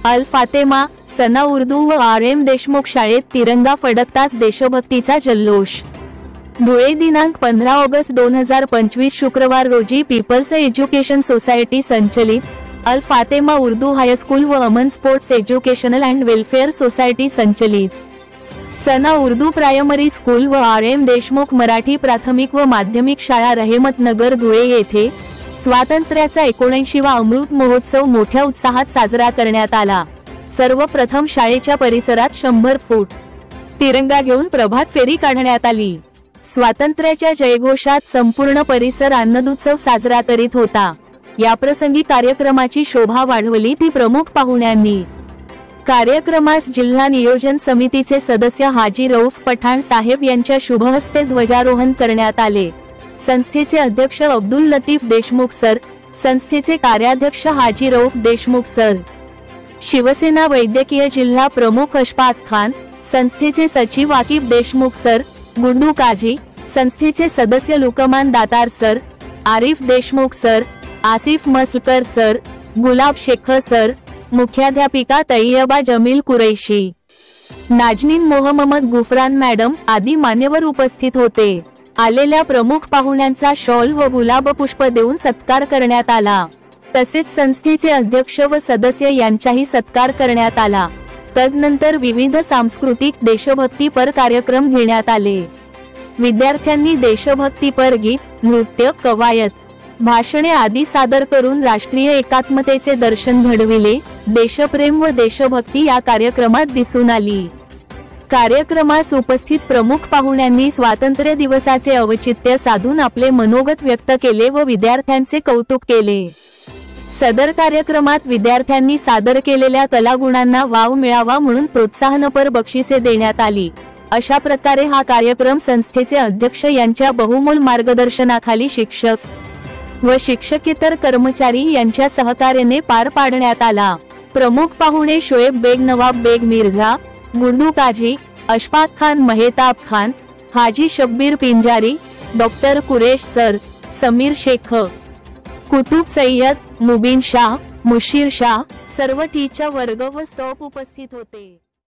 अल फातेमा, सना उर्दू व RM देशमुख शाळेत तिरंगा फडकताच देशभक्तीचा जल्लोष। धुळे दिनांक 15 ऑगस्ट 2025 शुक्रवार रोजी पीपल्स एज्युकेशन सोसायटी संचलित अल फातेमा उर्दू हायस्कूल व Aman sports educational and welfare society संचलित सना उर्दू प्रायमरी स्कूल व RM देशमुख मराठी प्राथमिक व माध्यमिक शाळा रहमतनगर धुळे येथे स्वातंत्र्याचा 79वा अमृत महोत्सव मोठ्या उत्साहात साजरा करण्यात आला। सर्वप्रथम शाळेच्या परिसरात 100 फूट तिरंगा घेऊन प्रभात फेरी काढण्यात आली। स्वातंत्र्याच्या जयघोषात संपूर्ण परिसर आनंदोत्सव साजरा करीत होता। याप्रसंगी कार्यक्रमाची शोभा वाढवली ती प्रमुख पाहुण्यांनी। कार्यक्रमास जिल्हा नियोजन समितीचे सदस्य हाजी रऊफ पठाण साहेब यांच्या शुभहस्ते ध्वजारोहण करण्यात आले। संस्थेचे अध्यक्ष अब्दुल लतीफ देशमुख सर, संस्थेचे कार्याध्यक्ष हाजी रऊफ देशमुख सर, शिवसेना वैद्यकीय जिल्हा प्रमुख अशफाक खान, संस्थेचे सचिव आकिब देशमुख सर, गुंडू काझी, संस्थेचे सदस्य Luqman Datar sir, Arif Deshmukh sir, Asif Masalkar sir, Gulab Shaikh sir, मुख्याध्यापिका तैयबा जमील कुरैशी, नाजनीन मोहम्मद गुफरान मॅडम आदी मान्यवर उपस्थित होते। आलेल्या प्रमुख पाहुण्यांचा शॉल व गुलाब पुष्प देऊन सत्कार करण्यात आला। तसेच संस्थेचे अध्यक्ष व सदस्य यांचाही सत्कार करण्यात आला। तदनंतर विविध सांस्कृतिक देशभक्तीपर कार्यक्रम घेण्यात आले। विद्यार्थ्यांनी देशभक्तीपर गीत, नृत्य, कवायत, भाषणे आदी सादर करून राष्ट्रीय एकात्मतेचे दर्शन घडविले। देशप्रेम व देशभक्ती या कार्यक्रमात दिसून आली। कार्यक्रमास उपस्थित प्रमुख पाहुण्यांनी स्वातंत्र्य दिवसाचे औचित्य साधून आपले मनोगत व्यक्त केले व विद्यार्थ्यांचे कौतुक केले। सदर कार्यक्रमात विद्यार्थ्यांनी सादर केलेल्या कलागुणांना वाव मिळावा म्हणून प्रोत्साहनपर बक्षिसे देण्यात आली। अशा प्रकारे हा कार्यक्रम संस्थेचे अध्यक्ष यांच्या बहुमोल मार्गदर्शनाखाली शिक्षक व शिक्षकेतर कर्मचारी यांच्या सहकार्याने पार पाडण्यात आला। प्रमुख पाहुणे शोएब बेग, नवाब बेग मिर्झा, गुंडू काझी, अशफाक खान, मेहताब खान, हाजी शब्बीर पिंजारी, डॉक्टर कुरेश सर, समीर शेख, कुतुब सय्यद, मुबीन शाह, मुशीर शाह, सर्व टीचा वर्ग व स्टाफ उपस्थित होते।